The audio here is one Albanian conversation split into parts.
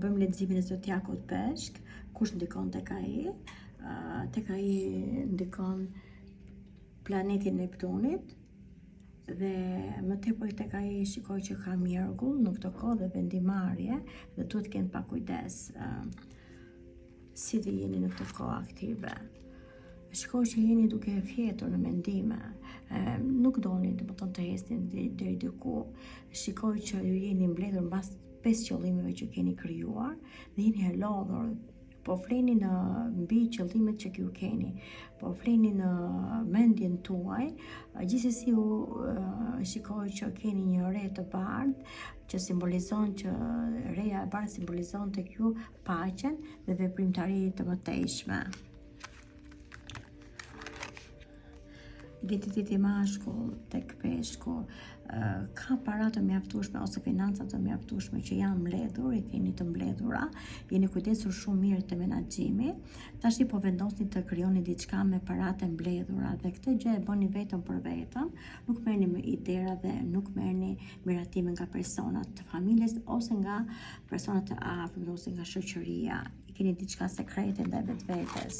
bëjmë leximin e zodiakut peshk, kush ndikon tek ai? Tek ai ndikon planeti Neptunit, dhe më tepër tek ai shikoj që ka mjergull në këtë kohë dhe vendimarrje, dhe duhet të keni pak kujdes si të jeni në këtë kohë aktive. Shikoj që jeni duke fjetur në mendime, nuk doni domethënë të hesni deri diku. Shikoj që ju jeni mbledhur mbas 5 qëllimeve që keni krijuar dhe jeni e lodhur. Po fleni në mbi qëllimet që ju keni, po fleni në mendjen tuaj, gjithsesi u shikoj që keni një re të bardhë që simbolizon që reja e bardhë simbolizon tek ju paqen dhe veprimtari të mëtejshme. Identiteti mashkull tek peshku ka para të mjaftueshme ose financa të mjaftueshme që janë mbledhur, i keni të mbledhura, jeni kujdesur shumë mirë te menaxhimi. Tash po vendosni të krijoni diçka me paratë mbledhura dhe këtë gjë e bëni vetëm për vetëm, nuk merrni me idera dhe nuk merrni miratime nga personat të familjes ose nga personat të afërt ose nga shoqëria. I keni diçka sekrete ndaj vetvetes.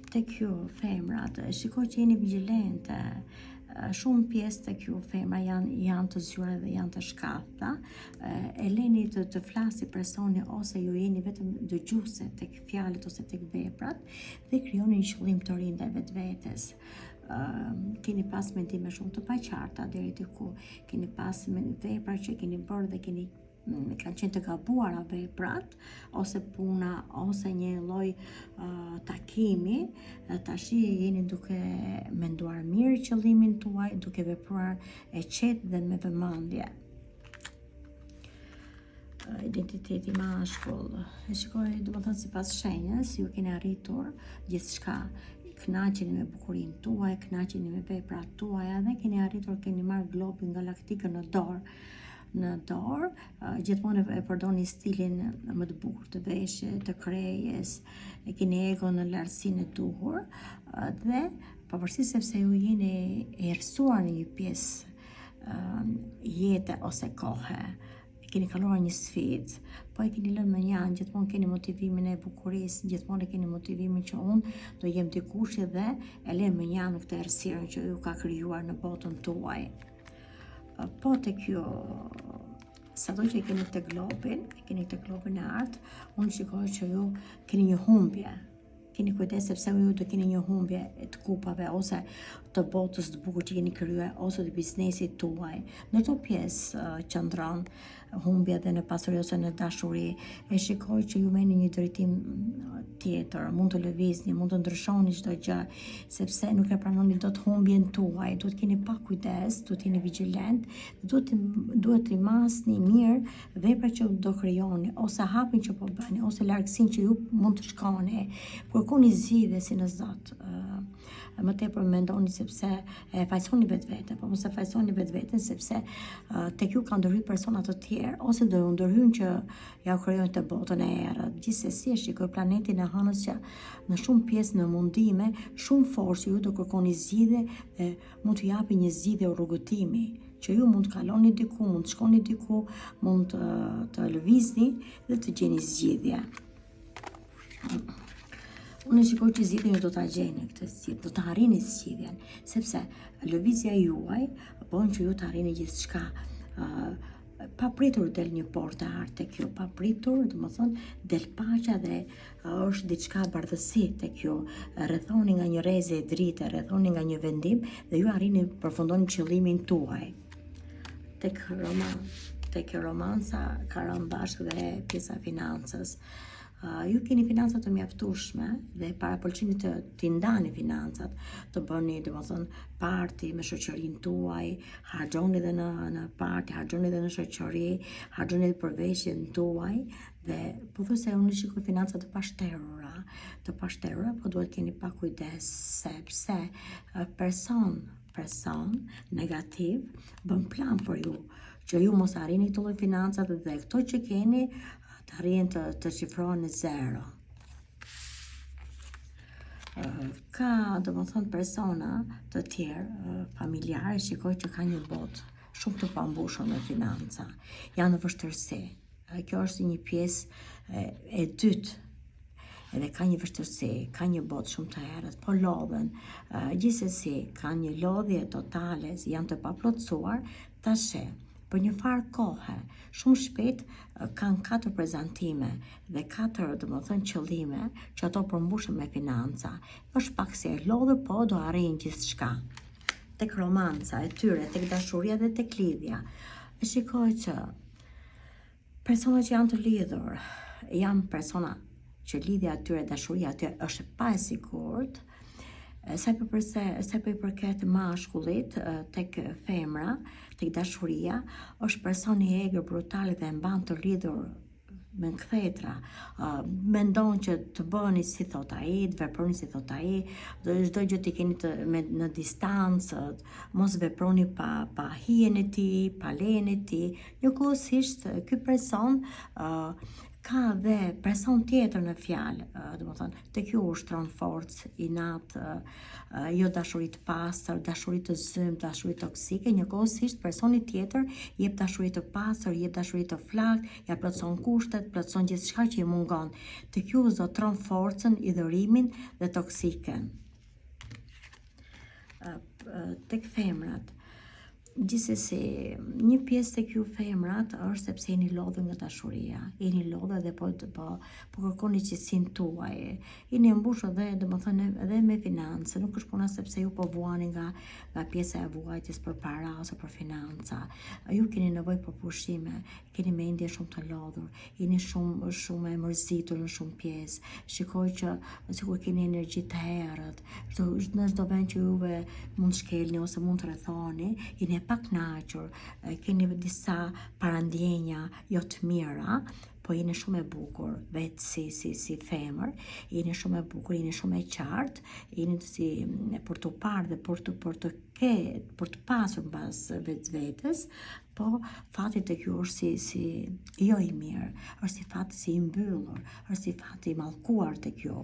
Tek ju femrat, shikoj që jeni vigjilente. Shumë pjesë tek ju femra janë të zgjuara dhe janë të shkafta. E leni të flasi personi ose ju jeni vetëm dëgjuese tek fjalët ose tek veprat dhe krijoni një qëllim të ri ndaj vetvetes. Keni pas mendime shumë të paqarta deri diku, keni pas vepra që keni bërë dhe kanë qenë të gabuara veprat, ose puna, ose një lloj takimi, tash jeni duke menduar mirë qëllimin tuaj, duke vepruar e qetë dhe me vëmendje. Identiteti mashkull, e shikoj domethënë sipas shenjës, ju keni arritur gjithçka. Kënaqeni me bukurinë tuaj, kënaqeni me veprat tuaja dhe keni arritur, keni marrë globin galaktikën në dorë, gjithmonë e përdorni stilin më të bukur të veshjes, të krejes, e keni egon në lartësinë e duhur dhe pavarësisht sepse ju jeni errësuar në një pjesë jete ose kohe, keni kaluar një sfidë, po e keni lënë më njanë, gjithmonë keni motivimin e bukurisë, gjithmonë keni motivimin që unë do jem dikush dhe e lëm më njanë këtë errësirë që ju ka krijuar në botën tuaj. Po tek ju, sado që keni këtë globin e artë, unë shikoj që ju keni një humbje. Keni kujdes sepse ju do keni një humbje të kupave ose të botës të bukur që keni krijuar ose të biznesit tuaj. Në çdo pjesë qëndron humbja dhe në pasuri ose në dashuri. E shikoj që ju merrni një drejtim tjetër, mund të lëvizni, mund të ndryshoni çdo gjë, sepse nuk e pranoni dot humbjen tuaj. Duhet keni pak kujdes, duhet jeni vigjilent, duhet të rimasni mirë veprat që do krijoni, ose hapin që po bëni, ose largësinë që ju mund të shkoni. Kërkoni zgjidhje si në Zot. Më tepër mendoni sepse e fajsoni vetveten, po mos e fajsoni vetveten sepse tek ju kanë ndërhyr persona të tjerë ose do ndërhyjnë që ja krijojnë të botën e errët. Gjithsesi e shikoj planetin e hënës që në shumë pjesë në mundime, shumë forcë ju do kërkoni zgjidhje dhe mund të japi një zgjidhje rrugëtimi që ju mund të kaloni diku, mund të shkoni diku, mund të lëvizni dhe të gjeni zgjidhje. Unë shikoj që zgjidhjen ju do ta gjeni këtë zgjidhje, do ta arrini zgjidhjen, sepse lëvizja juaj bën që ju të arrini gjithçka. Pa pritur del një portë e artë tek ju, pa pritur, domethënë del paqja dhe është diçka bardhësi tek ju. Rrethoni nga një rrezë e dritë, rrethoni nga një vendim dhe ju arrini përfundoni qëllimin tuaj. Tek romanca ka rënë bashkë dhe pjesa e financës. Ju keni financat të mjaftueshme dhe parapëlqeni të ndani financat, të bëni domethënë parti me shoqërinë tuaj, harxhoni edhe në parti, harxhoni edhe në shoqëri, harxhoni edhe për veshjen tuaj dhe pothuajse unë shikoj financa të pashterura, po duhet keni pak kujdes sepse person negativ bën plan për ju, që ju mos arrini këto lloj financat dhe këto që keni të arrijnë të shifrohen në zero. Ka domethënë persona të tjerë familjarë, shikoj që ka një botë shumë të pambushur me financa, janë në vështirësi. Kjo është një pjesë e dytë, edhe ka një vështirësi, ka një botë shumë të errët, po lodhen. Gjithsesi, ka një lodhje totale, janë të paplotësuar, tash për një farë kohe, shumë shpejt kanë 4 prezantime dhe 4 qëllime që ato përmbushen me financa. Është pak se e lodhur, po do arrijnë gjithçka. Tek romanca e tyre, tek dashuria dhe tek lidhja. E shikoj që persona që janë të lidhur, janë persona që lidhja atyre, dashuria atyre është pa e sigurt. Sa i përket mashkullit, tek femra, tek dashuria, është person i egër, brutal dhe mban të lidhur me nkthetra. Mendon që të bëni si thot ai, të veproni si thot ai, çdo gjë t'i keni në distancë, mos veproni pa hijen e tij, pa lejen e tij. Njëkohësisht ky person ka dhe person tjetër në fjalë, tek ju ushtron forcë, inat, jo dashuri të pastër, dashuri të zymë, dashuri toksike. Njëkohësisht personi tjetër jep dashuri të pastër, jep dashuri të flakt, ja plotson kushtet, plotson gjithçka që i mungon. Tek ju zotron forcën, idhërimin dhe toksiken. Tek femrat, gjithsesi, një pjesë tek ju femrat është sepse jeni lodhur nga dashuria, jeni lodhur dhe po kërkoni qetësinë tuaj, jeni mbushur edhe me financë, nuk është puna sepse ju po vuani nga pjesa e vuajtjes për para ose për financa. Ju keni nevojë për pushime, keni mendje shumë të lodhur, jeni shumë e mërzitur në shumë pjesë. Shikoj që sikur keni energji të errët, në çdo vend që juve mund shkelni ose mund të rrethoni, jeni pak knaqur, keni disa parandjenja jo të mira, po jeni shumë e bukur, vetë si femër, jeni shumë e bukur, jeni shumë e qartë, jeni si për të parë dhe për të pasur mbas vetes, po fati tek ju është si jo i mirë, është si fati si i mbyllur, është si fati i mallkuar tek ju.